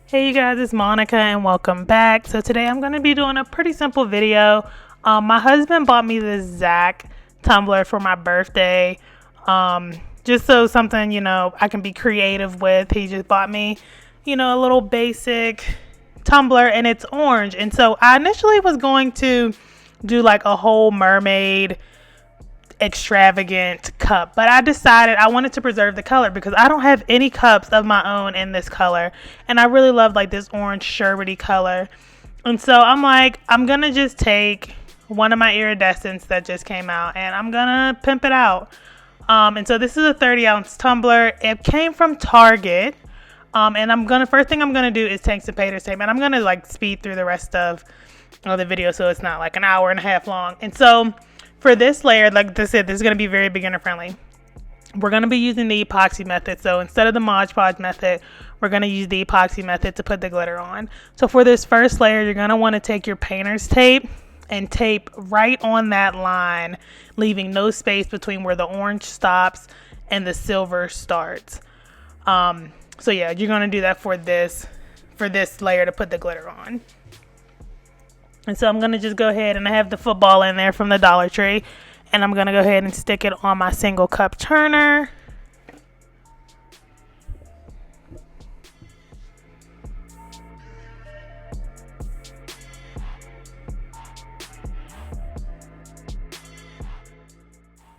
Hey you guys, it's Monica and welcome back. So today I'm going to be doing a pretty simple video. My husband bought me this Zach tumbler for my birthday. Just so something, I can be creative with. He just bought me, a little basic tumbler and it's orange. And so I initially was going to do like a whole mermaid extravagant cup, but I decided I wanted to preserve the color because I don't have any cups of my own in this color, and I really love like this orange sherbety color. And so I'm like, I'm gonna just take one of my iridescents that just came out and I'm gonna pimp it out. And so this is a 30-ounce tumbler. It came from Target. And first thing I'm gonna do is take some painter's tape, and I'm gonna like speed through the rest of the video so it's not like an hour and a half long. And so for this layer, like I said, this is going to be very beginner friendly. We're going to be using the epoxy method. So instead of the Mod Podge method, we're going to use the epoxy method to put the glitter on. So for this first layer, you're going to want to take your painter's tape and tape right on that line, leaving no space between where the orange stops and the silver starts. So yeah, you're going to do that for this layer to put the glitter on. And so I'm going to just go ahead, and I have the football in there from the Dollar Tree, and I'm going to go ahead and stick it on my single cup turner.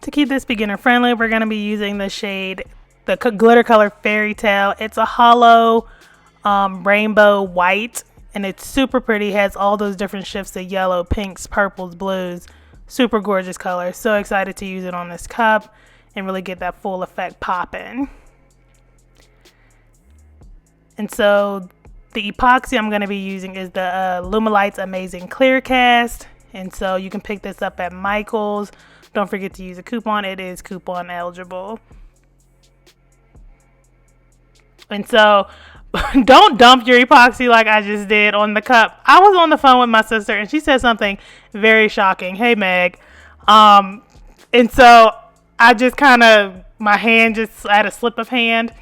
To keep this beginner friendly, we're going to be using the shade, the glitter color Fairy Tale. It's a hollow rainbow white. And it's super pretty, has all those different shifts of yellow, pinks, purples, blues. Super gorgeous color. So excited to use it on this cup and really get that full effect popping. And so the epoxy I'm going to be using is the Lumilight's Amazing Clear Cast. And so you can pick this up at Michael's. Don't forget to use a coupon. It is coupon eligible. And so don't dump your epoxy like I just did on the cup. I was on the phone with my sister and she said something very shocking. Hey, Meg. And so I just my hand just had a slip of hand.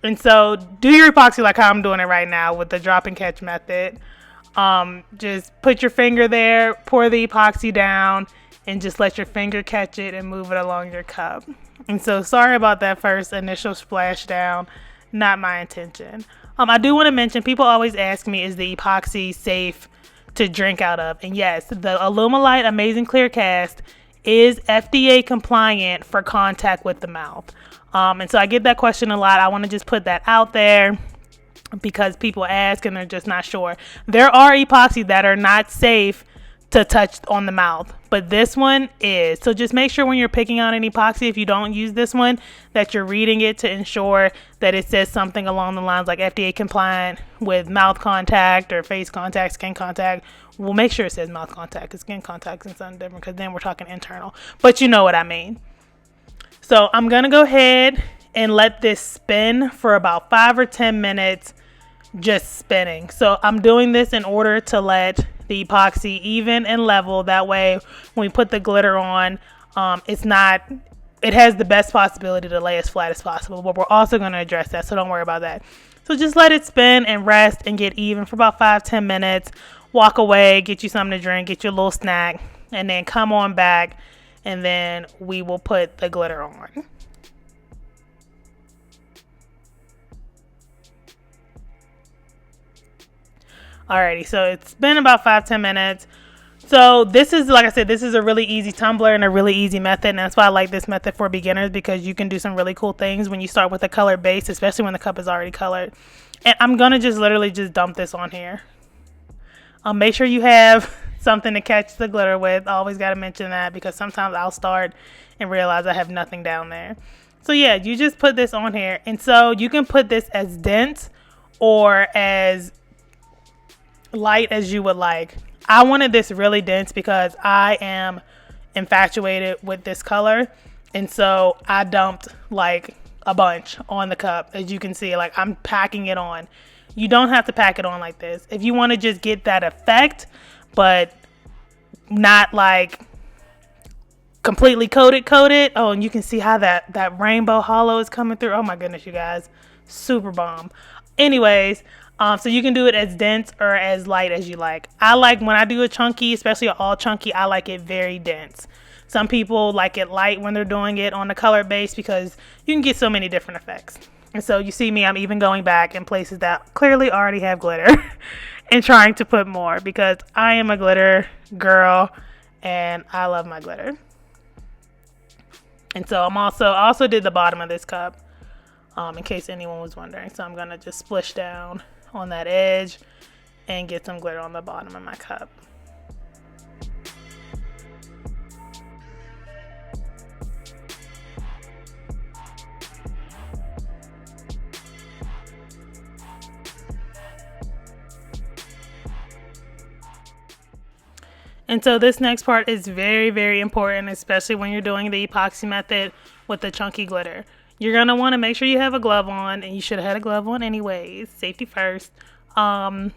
And so do your epoxy like how I'm doing it right now with the drop and catch method. Just put your finger there, pour the epoxy down, and just let your finger catch it and move it along your cup. And so sorry about that first initial splash down. Not my intention. I do want to mention, people always ask me, is the epoxy safe to drink out of? And yes, the Illumilight Amazing Clear Cast is FDA compliant for contact with the mouth. And so I get that question a lot. I want to just put that out there because people ask and they're just not sure. There are epoxy that are not safe to touch on the mouth, but this one is. So just make sure when you're picking out an epoxy, if you don't use this one, that you're reading it to ensure that it says something along the lines like FDA compliant with mouth contact or face contact, skin contact. We'll make sure it says mouth contact, because skin contact is something different, because then we're talking internal, but you know what I mean. So I'm gonna go ahead and let this spin for about 5 or 10 minutes, just spinning. So I'm doing this in order to let the epoxy even and level. That way when we put the glitter on, it has the best possibility to lay as flat as possible, but we're also going to address that, so don't worry about that. So just let it spin and rest and get even for about 5-10 minutes. Walk away, get you something to drink, get your little snack, and then come on back, and then we will put the glitter on. Alrighty, so it's been about 5-10 minutes. So this is, like I said, this is a really easy tumbler and a really easy method, and that's why I like this method for beginners, because you can do some really cool things when you start with a colored base, especially when the cup is already colored. And I'm gonna just literally just dump this on here. Make sure you have something to catch the glitter with. I always got to mention that, because sometimes I'll start and realize I have nothing down there. So yeah, you just put this on here, and so you can put this as dense or as light as you would like. I wanted this really dense because I am infatuated with this color, and so I dumped like a bunch on the cup. As you can see, like I'm packing it on. You don't have to pack it on like this. If you want to just get that effect, but not like completely coated. Oh, and you can see how that rainbow hollow is coming through. Oh my goodness, you guys, super bomb. Anyways, So you can do it as dense or as light as you like. I like when I do a chunky, especially an all chunky, I like it very dense. Some people like it light when they're doing it on the colored base because you can get so many different effects. And so you see me, I'm even going back in places that clearly already have glitter and trying to put more because I am a glitter girl and I love my glitter. And so I also did the bottom of this cup in case anyone was wondering. So I'm going to just splish down on that edge and get some glitter on the bottom of my cup. And so this next part is very, very important, especially when you're doing the epoxy method with the chunky glitter. You're going to want to make sure you have a glove on, and you should have had a glove on anyways, safety first. And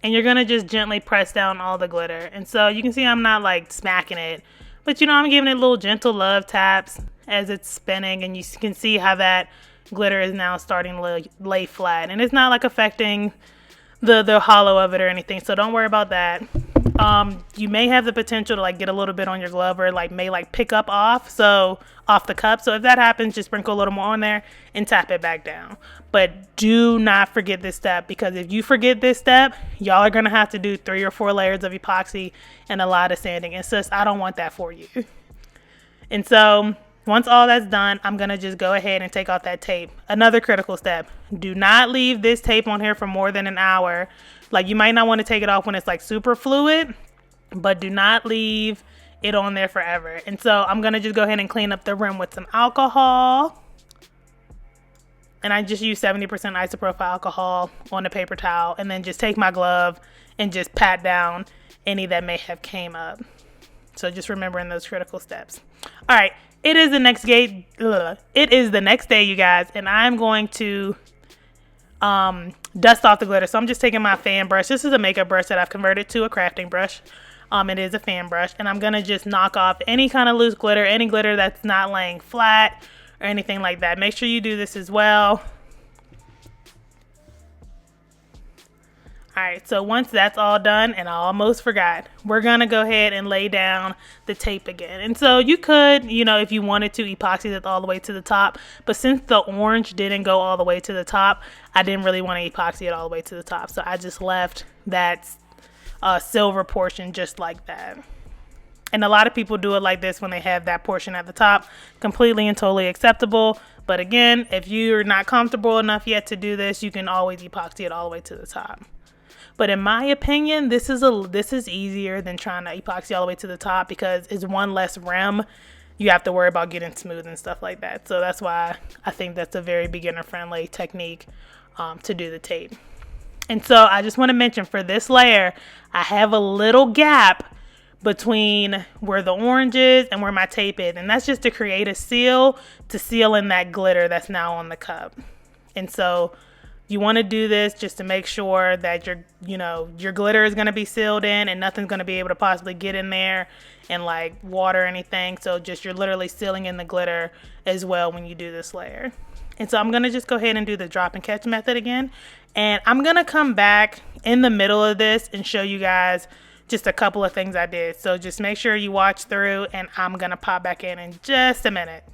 you're going to just gently press down all the glitter. And so you can see I'm not like smacking it, but you know, I'm giving it little gentle love taps as it's spinning, and you can see how that glitter is now starting to lay flat. And it's not like affecting the hollow of it or anything, so don't worry about that. You may have the potential to like get a little bit on your glove or like may like pick up off the cup. So if that happens, just sprinkle a little more on there and tap it back down. But do not forget this step, because if you forget this step, y'all are gonna have to do 3 or 4 layers of epoxy and a lot of sanding. And sis, I don't want that for you. And so once all that's done, I'm gonna just go ahead and take out that tape. Another critical step: do not leave this tape on here for more than an hour. Like, you might not want to take it off when it's like super fluid, but do not leave it on there forever. And so I'm going to just go ahead and clean up the rim with some alcohol. And I just use 70% isopropyl alcohol on the paper towel, and then just take my glove and just pat down any that may have came up. So just remembering those critical steps. All right, it is the next day. It is the next day, you guys, and I'm going to dust off the glitter. So I'm just taking my fan brush. This is a makeup brush that I've converted to a crafting brush. It is a fan brush, and I'm gonna just knock off any kind of loose glitter, any glitter that's not laying flat or anything like that. Make sure you do this as well. All right, so once that's all done, and I almost forgot, we're gonna go ahead and lay down the tape again. And so you could, you know, if you wanted to, epoxy that all the way to the top, but since the orange didn't go all the way to the top, I didn't really want to epoxy it all the way to the top. So I just left that silver portion just like that. And a lot of people do it like this when they have that portion at the top. Completely and totally acceptable. But again, if you're not comfortable enough yet to do this, you can always epoxy it all the way to the top. But in my opinion, this is easier than trying to epoxy all the way to the top, because it's one less rim you have to worry about getting smooth and stuff like that. So that's why I think that's a very beginner friendly technique to do the tape. And so I just want to mention, for this layer, I have a little gap between where the orange is and where my tape is, and that's just to create a seal to seal in that glitter that's now on the cup. And so you want to do this just to make sure that your glitter is going to be sealed in and nothing's going to be able to possibly get in there and like water or anything. So just you're literally sealing in the glitter as well when you do this layer. And so I'm going to just go ahead and do the drop and catch method again. And I'm going to come back in the middle of this and show you guys just a couple of things I did. So just make sure you watch through, and I'm going to pop back in just a minute.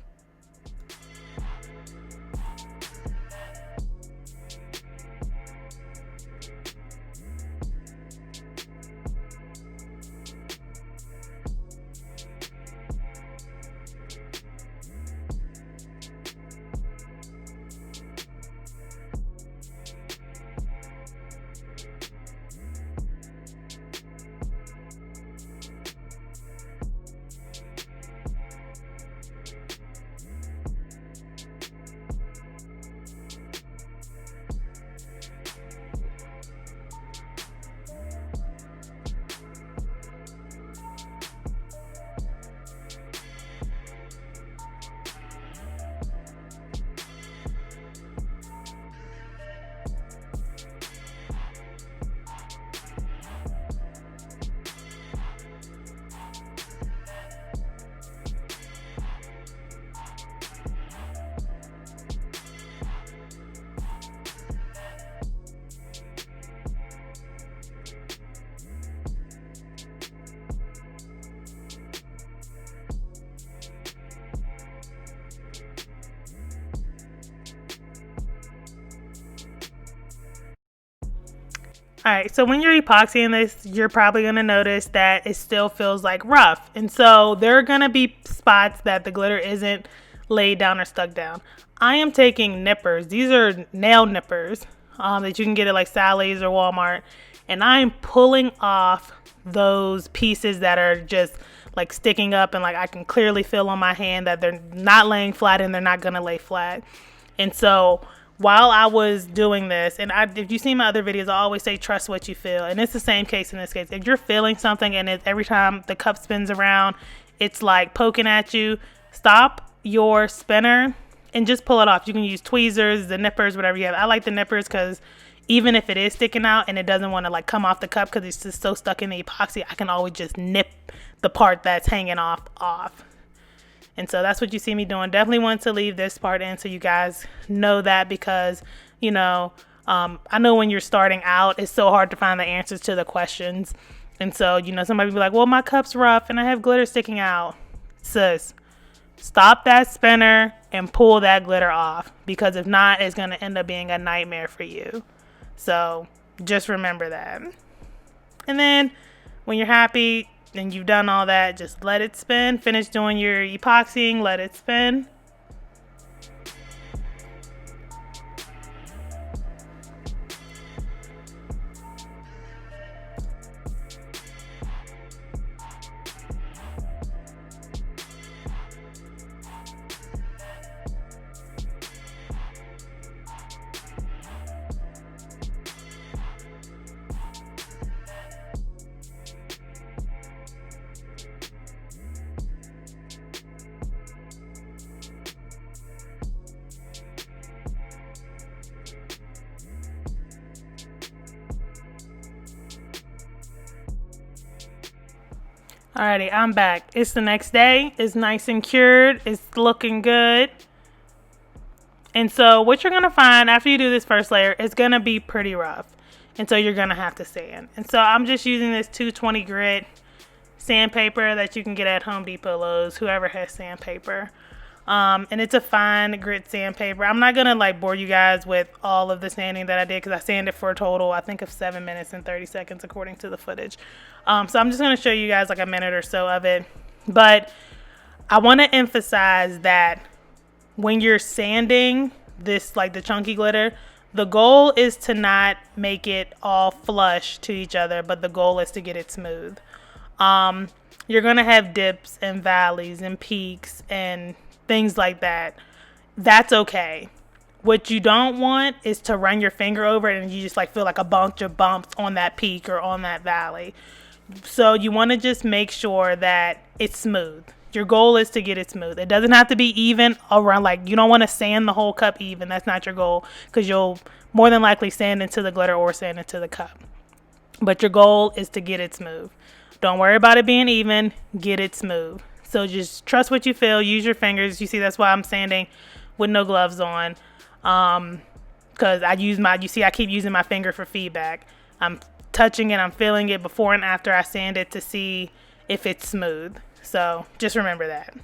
Alright, so when you're epoxying this, you're probably going to notice that it still feels like rough. And so there are going to be spots that the glitter isn't laid down or stuck down. I am taking nippers. These are nail nippers that you can get at like Sally's or Walmart. And I'm pulling off those pieces that are just like sticking up, and like I can clearly feel on my hand that they're not laying flat and they're not going to lay flat. And so while I was doing this, and if you see my other videos, I always say trust what you feel. And it's the same case in this case. If you're feeling something and every time the cup spins around, it's like poking at you, stop your spinner and just pull it off. You can use tweezers, the nippers, whatever you have. I like the nippers because even if it is sticking out and it doesn't want to like come off the cup because it's just so stuck in the epoxy, I can always just nip the part that's hanging off. And so that's what you see me doing. Definitely want to leave this part in so you guys know that, because, you know, I know when you're starting out, it's so hard to find the answers to the questions. And so, you know, somebody will be like, well, my cup's rough and I have glitter sticking out. Sis, stop that spinner and pull that glitter off, because if not, it's going to end up being a nightmare for you. So just remember that. And then when you're happy and you've done all that, just let it spin. Finish doing your epoxying, let it spin. Alrighty, I'm back. It's the next day. It's nice and cured. It's looking good. And so what you're going to find after you do this first layer, it's going to be pretty rough. And so you're going to have to sand. And so I'm just using this 220 grit sandpaper that you can get at Home Depot, Lowe's, whoever has sandpaper. And it's a fine grit sandpaper. I'm not going to like bore you guys with all of the sanding that I did, because I sanded for a total, I think, of 7 minutes and 30 seconds according to the footage. So I'm just going to show you guys like a minute or so of it. But I want to emphasize that when you're sanding this, like the chunky glitter, the goal is to not make it all flush to each other, but the goal is to get it smooth. You're going to have dips and valleys and peaks and things like that. That's okay. What you don't want is to run your finger over it and you just like feel like a bunch of bumps on that peak or on that valley. So you want to just make sure that it's smooth. Your goal is to get it smooth. It doesn't have to be even around, like you don't want to sand the whole cup even. That's not your goal, because you'll more than likely sand into the glitter or sand into the cup. But your goal is to get it smooth. Don't worry about it being even. Get it smooth. So just trust what you feel. Use your fingers. You see, that's why I'm sanding with no gloves on. Because I keep using my finger for feedback. I'm touching it. I'm feeling it before and after I sand it to see if it's smooth. So just remember that.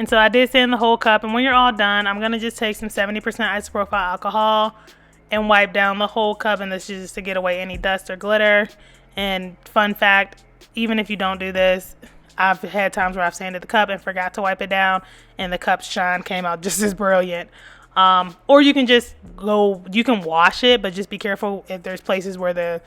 And so I did sand the whole cup, and when you're all done, I'm going to just take some 70% isopropyl alcohol and wipe down the whole cup, and this is just to get away any dust or glitter. And fun fact, even if you don't do this, I've had times where I've sanded the cup and forgot to wipe it down, and the cup's shine came out just as brilliant. Or you can just you can wash it, but just be careful if there's places where the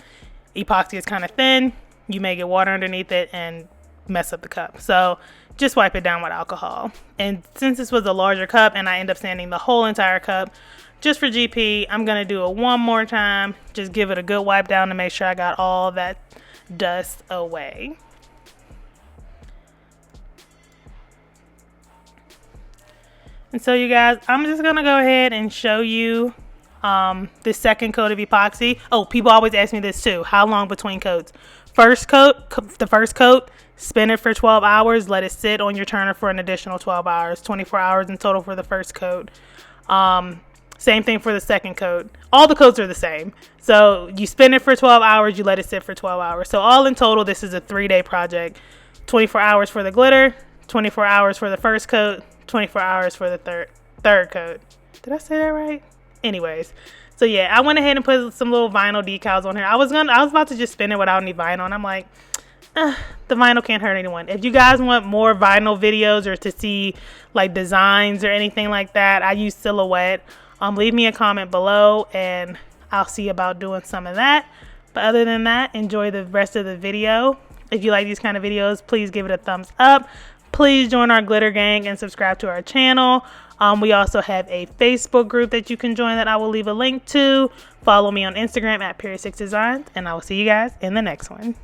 epoxy is kind of thin. You may get water underneath it and mess up the cup. So just wipe it down with alcohol. And since this was a larger cup and I end up sanding the whole entire cup, just for GP, I'm going to do it one more time. Just give it a good wipe down to make sure I got all that dust away. And so you guys, I'm just going to go ahead and show you the second coat of epoxy. Oh, people always ask me this too. How long between coats? The first coat, spin it for 12 hours. Let it sit on your turner for an additional 12 hours. 24 hours in total for the first coat. Same thing for the second coat. All the coats are the same. So you spin it for 12 hours, you let it sit for 12 hours. So all in total, this is a 3-day project. 24 hours for the glitter, 24 hours for the first coat, 24 hours for the third coat. Did I say that right? Anyways, so yeah, I went ahead and put some little vinyl decals on here. I was about to just spin it without any vinyl, and I'm like, the vinyl can't hurt anyone. If you guys want more vinyl videos or to see like designs or anything like that, I use Silhouette. Leave me a comment below and I'll see about doing some of that. But other than that, enjoy the rest of the video. If you like these kind of videos, please give it a thumbs up. Please join our glitter gang and subscribe to our channel. We also have a Facebook group that you can join that I will leave a link to. Follow me on Instagram at Period 6 Designs, and I will see you guys in the next one.